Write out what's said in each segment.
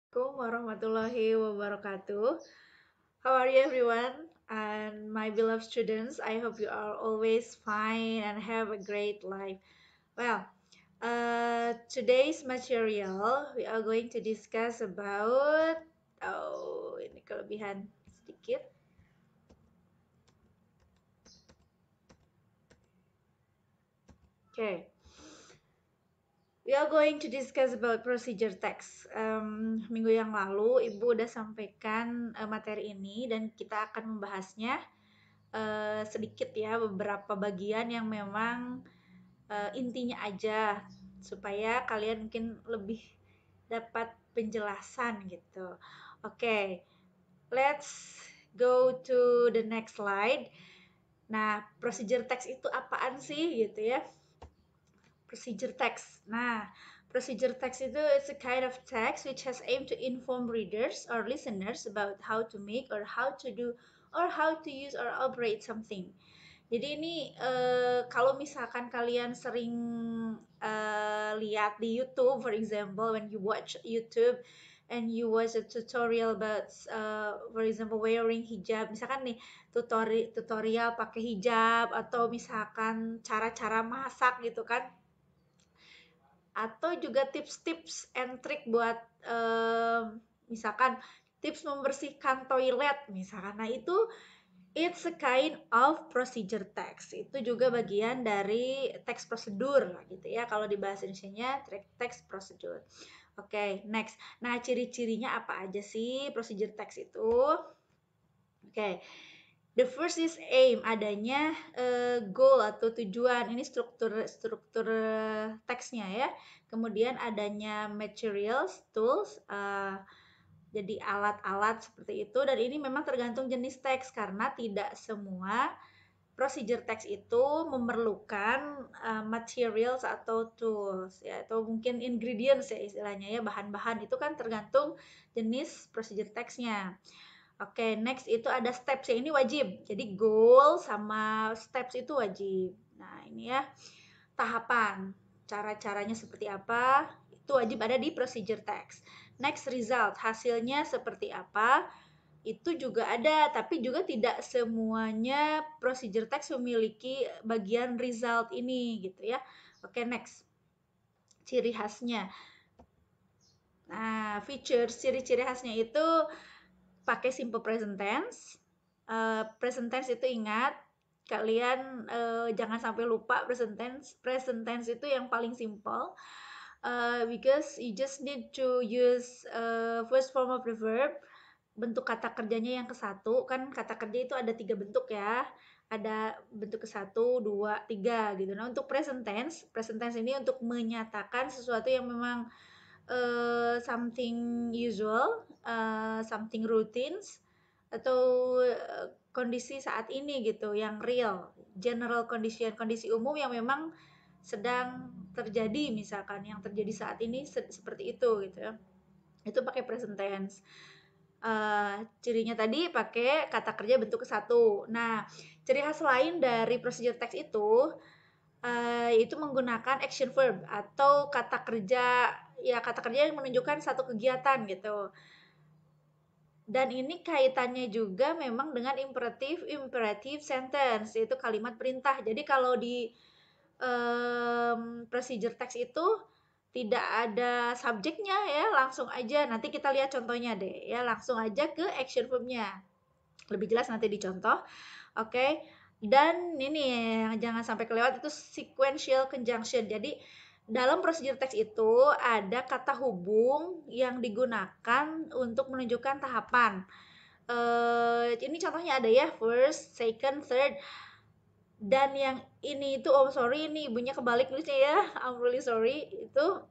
Assalamualaikum warahmatullahi wabarakatuh. How are you everyone? And my beloved students, I hope you are always fine and have a great life. Well, today's material we are going to discuss about ini kelebihan sedikit. Okay. We are going to discuss about procedure text. Minggu yang lalu Ibu udah sampaikan materi ini dan kita akan membahasnya sedikit ya, beberapa bagian yang memang intinya aja supaya kalian mungkin lebih dapat penjelasan gitu. Oke, let's go to the next slide. Nah, procedure text itu apaan sih gitu ya? Procedure text. Nah, procedure text itu is a kind of text which has aimed to inform readers or listeners about how to make or how to do or how to use or operate something. Jadi ini kalau misalkan kalian sering lihat di YouTube, for example, when you watch YouTube and you watch a tutorial about, for example, wearing hijab, misalkan nih tutorial pakai hijab atau misalkan cara-cara masak gitu kan, atau juga tips-tips and trik buat misalkan tips membersihkan toilet misalkan. Nah, itu it's a kind of procedure text. Itu juga bagian dari teks prosedur gitu ya. Kalau di bahasa Indonesianya teks prosedur. Oke, next. Nah, ciri-cirinya apa aja sih procedure text itu? Oke. The first is aim, adanya goal atau tujuan. Ini struktur teksnya ya. Kemudian adanya materials, tools, jadi alat-alat seperti itu. Dan ini memang tergantung jenis teks karena tidak semua procedure text itu memerlukan materials atau tools ya, atau mungkin ingredients ya istilahnya ya, bahan-bahan itu kan tergantung jenis procedure textnya. Oke, next itu ada steps ya, ini wajib. Jadi goal sama steps itu wajib. Nah, ini ya tahapan. Cara-caranya seperti apa? Itu wajib ada di procedure text. Next result, hasilnya seperti apa? Itu juga ada, tapi juga tidak semuanya procedure text memiliki bagian result ini gitu ya. Oke, next. Ciri khasnya. Nah, features ciri-ciri khasnya itu pakai simple present tense. Present tense itu ingat, kalian jangan sampai lupa present tense. Present tense itu yang paling simple. Because you just need to use first form of the verb, bentuk kata kerjanya yang ke satu. Kan kata kerja itu ada 3 bentuk ya. Ada bentuk ke satu, dua, tiga gitu. Nah, untuk present tense ini untuk menyatakan sesuatu yang memang something usual, something routines, atau kondisi saat ini gitu, yang real, general condition, kondisi umum yang memang sedang terjadi, misalkan yang terjadi saat ini seperti itu gitu ya. Itu pakai present tense. Cirinya tadi pakai kata kerja bentuk ke satu. Nah, ciri khas lain dari procedure text itu menggunakan action verb atau kata kerja, ya kata kerja yang menunjukkan satu kegiatan gitu. Dan ini kaitannya juga memang dengan imperative sentence, yaitu kalimat perintah. Jadi kalau di procedure text itu tidak ada subjeknya ya, langsung aja. Nanti kita lihat contohnya deh ya, langsung aja ke action verbnya. Lebih jelas nanti dicontoh. Oke. Dan ini yang jangan sampai kelewat itu sequential conjunction. Jadi dalam procedure text itu ada kata hubung yang digunakan untuk menunjukkan tahapan. Ini contohnya ada ya, first, second, third. Dan yang ini itu, oh sorry, ini ibunya kebalik nulisnya ya, I'm really sorry. Itu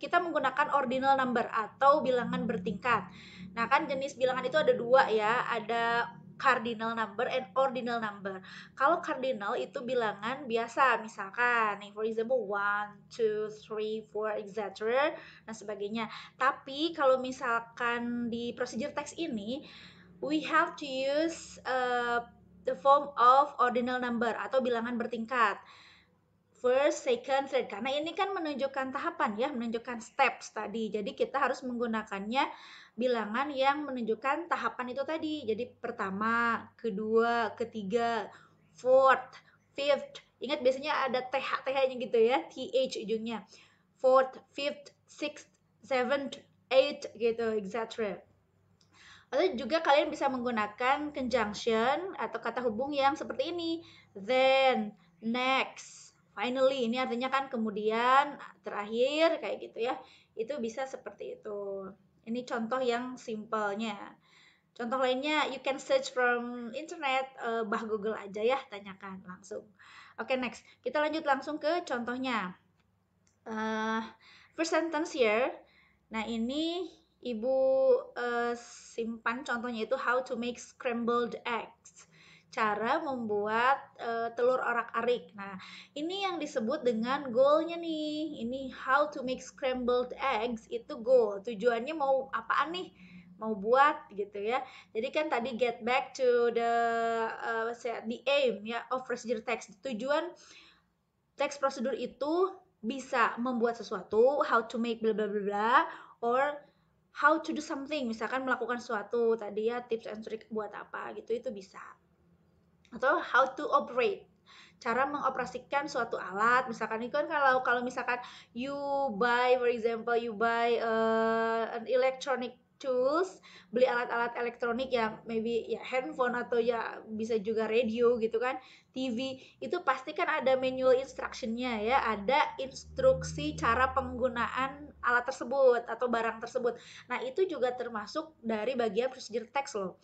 kita menggunakan ordinal number atau bilangan bertingkat. Nah kan jenis bilangan itu ada dua ya, ada cardinal number and ordinal number. Kalau cardinal itu bilangan biasa, misalkan nih for example 1, 2, 3, 4, etc. dan sebagainya. Tapi kalau misalkan di procedure text ini we have to use the form of ordinal number atau bilangan bertingkat. first, second, third. Karena ini kan menunjukkan tahapan ya, menunjukkan steps tadi. Jadi kita harus menggunakannya bilangan yang menunjukkan tahapan itu tadi. Jadi pertama, kedua, ketiga, fourth, fifth. Ingat biasanya ada TH-TH-nya gitu ya, TH ujungnya. Fourth, fifth, sixth, seventh, eighth gitu, etc. Atau juga kalian bisa menggunakan conjunction atau kata hubung yang seperti ini. Then, next, finally. Ini artinya kan kemudian, terakhir, kayak gitu ya. Itu bisa seperti itu. Ini contoh yang simpelnya. Contoh lainnya, you can search from internet, bah Google aja ya, tanyakan langsung. Oke, next. Kita lanjut langsung ke contohnya. First sentence here. Nah, ini Ibu simpan contohnya itu how to make scrambled eggs. Cara membuat telur orak-arik. Nah, ini yang disebut dengan goalnya nih. Ini how to make scrambled eggs itu goal. Tujuannya mau apaan nih? Mau buat gitu ya. Jadi kan tadi get back to the aim ya of procedure text. Tujuan teks prosedur itu bisa membuat sesuatu, how to make bla bla bla bla, or how to do something, misalkan melakukan sesuatu tadi ya, tips and trick buat apa gitu, itu bisa. Atau how to operate, cara mengoperasikan suatu alat, misalkan itu kan kalau misalkan you buy, for example, you buy an electronic tools, beli alat-alat elektronik yang maybe ya handphone atau ya bisa juga radio gitu kan, TV, itu pasti kan ada manual instructionnya ya, ada instruksi cara penggunaan alat tersebut atau barang tersebut. Nah, itu juga termasuk dari bagian procedure text loh.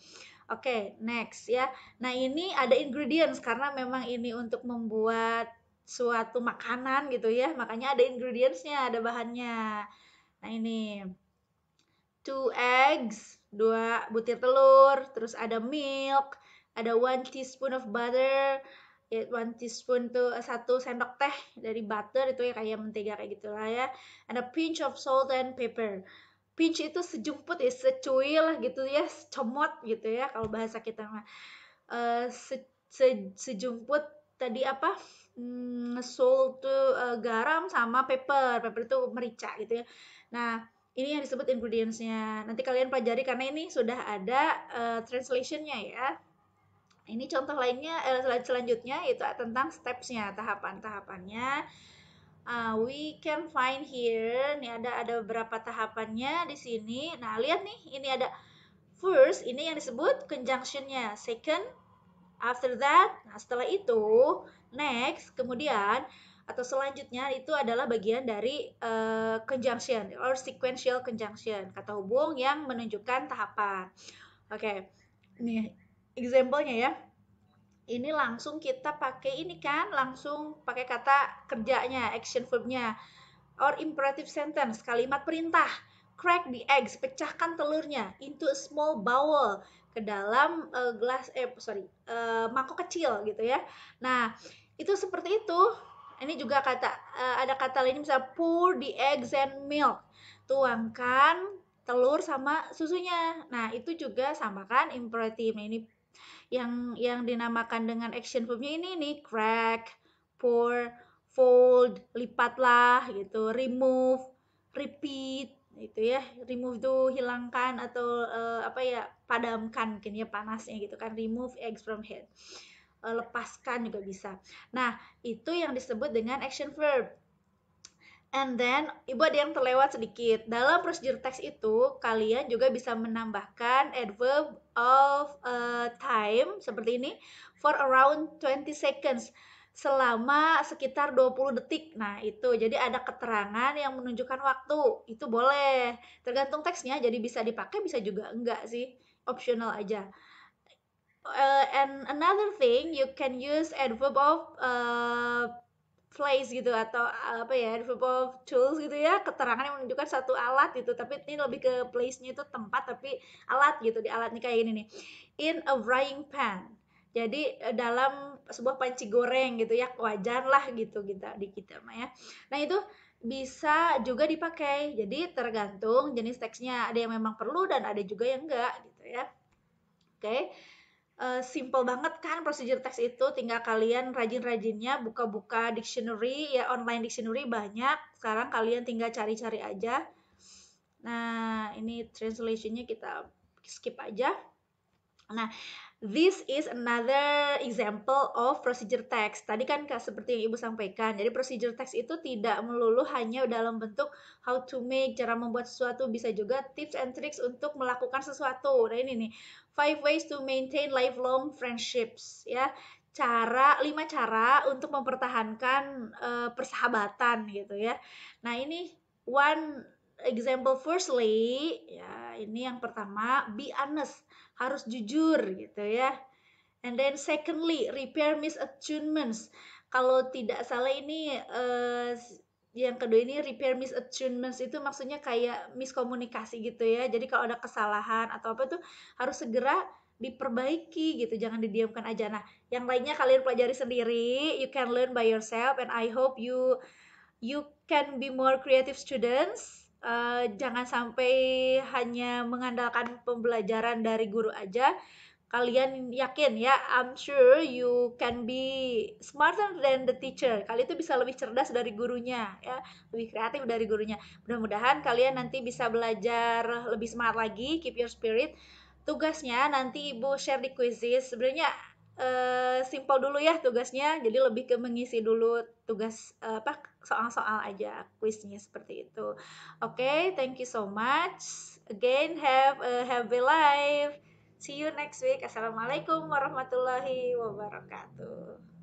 Oke, next ya. Nah, ini ada ingredients karena memang ini untuk membuat suatu makanan gitu ya. Makanya ada ingredientsnya, ada bahannya. Nah, ini 2 eggs, 2 butir telur, terus ada milk, ada 1 teaspoon of butter, 1 teaspoon tuh 1 sendok teh dari butter itu ya kayak mentega kayak gitulah ya. And a pinch of salt and pepper. Pinch itu sejumput ya, secuil gitu ya, secomot gitu ya kalau bahasa kita mah. Sejumput tadi apa? Salt tuh garam sama pepper. Pepper itu merica gitu ya. Nah, ini yang disebut ingredients-nya. Nanti kalian pelajari karena ini sudah ada translation-nya ya. Ini contoh lainnya selanjutnya itu tentang steps-nya, tahapan-tahapannya. We can find here, nih ada beberapa tahapannya di sini. Nah, lihat nih, ini ada first, ini yang disebut conjunction-nya. Second, after that, nah setelah itu, next, kemudian, atau selanjutnya itu adalah bagian dari conjunction or sequential conjunction, kata hubung yang menunjukkan tahapan. Oke, nih example-nya ya. Ini langsung kita pakai ini kan, langsung pakai kata kerjanya, action verb-nya, or imperative sentence, kalimat perintah. Crack the eggs, pecahkan telurnya into a small bowl, ke dalam mangkok kecil gitu ya. Nah, itu seperti itu. Ini juga ada kata lain misalnya pour the eggs and milk, tuangkan telur sama susunya. Nah, itu juga sama kan imperative. Nah, ini yang dinamakan dengan action verbnya ini nih, crack, pour, fold, lipatlah gitu, remove, repeat itu ya. Remove itu hilangkan atau padamkan mungkin ya panasnya gitu kan, remove eggs from head. Lepaskan juga bisa. Nah, itu yang disebut dengan action verb. And then, Ibu ada yang terlewat sedikit. Dalam prosedur text itu, kalian juga bisa menambahkan adverb of time, seperti ini, for around 20 seconds, selama sekitar 20 detik. Nah, itu. Jadi ada keterangan yang menunjukkan waktu. Itu boleh. Tergantung teksnya, jadi bisa dipakai, bisa juga enggak sih. Optional aja. And another thing, you can use adverb of place gitu atau adverb of tools gitu ya, keterangan yang menunjukkan satu alat gitu, tapi ini lebih ke place-nya itu tempat, tapi alat gitu, di alat nih kayak gini nih, in a frying pan, jadi dalam sebuah panci goreng gitu ya, wajan lah gitu di kita mah ya. Nah, itu bisa juga dipakai, jadi tergantung jenis teksnya, ada yang memang perlu dan ada juga yang enggak gitu ya. Oke. Simple banget kan procedure text itu, tinggal kalian rajin-rajinnya buka-buka dictionary ya, online dictionary banyak. Sekarang kalian tinggal cari-cari aja. Nah, ini translation-nya kita skip aja. Nah, this is another example of procedure text. Tadi kan seperti yang Ibu sampaikan. Jadi procedure text itu tidak melulu hanya dalam bentuk how to make, cara membuat sesuatu, bisa juga tips and tricks untuk melakukan sesuatu. Nah, ini nih, 5 ways to maintain lifelong friendships ya. 5 cara untuk mempertahankan persahabatan gitu ya. Nah, ini one example firstly, ya ini yang pertama, be honest, harus jujur gitu ya. And then secondly, repair misattunements. Kalau tidak salah ini yang kedua ini repair misattunements itu maksudnya kayak miskomunikasi gitu ya. Jadi kalau ada kesalahan atau apa tuh harus segera diperbaiki gitu, jangan didiamkan aja. Nah, yang lainnya kalian pelajari sendiri, you can learn by yourself and I hope you can be more creative students. Jangan sampai hanya mengandalkan pembelajaran dari guru aja. Kalian yakin ya, I'm sure you can be smarter than the teacher. Kalian itu bisa lebih cerdas dari gurunya ya, lebih kreatif dari gurunya. Mudah-mudahan kalian nanti bisa belajar lebih semangat lagi, keep your spirit. Tugasnya nanti Ibu share di quizzes. Sebenarnya simple dulu ya tugasnya, jadi lebih ke mengisi dulu tugas soal-soal aja, kuisnya seperti itu. Oke, thank you so much. Again, have a happy life. See you next week. Assalamualaikum warahmatullahi wabarakatuh.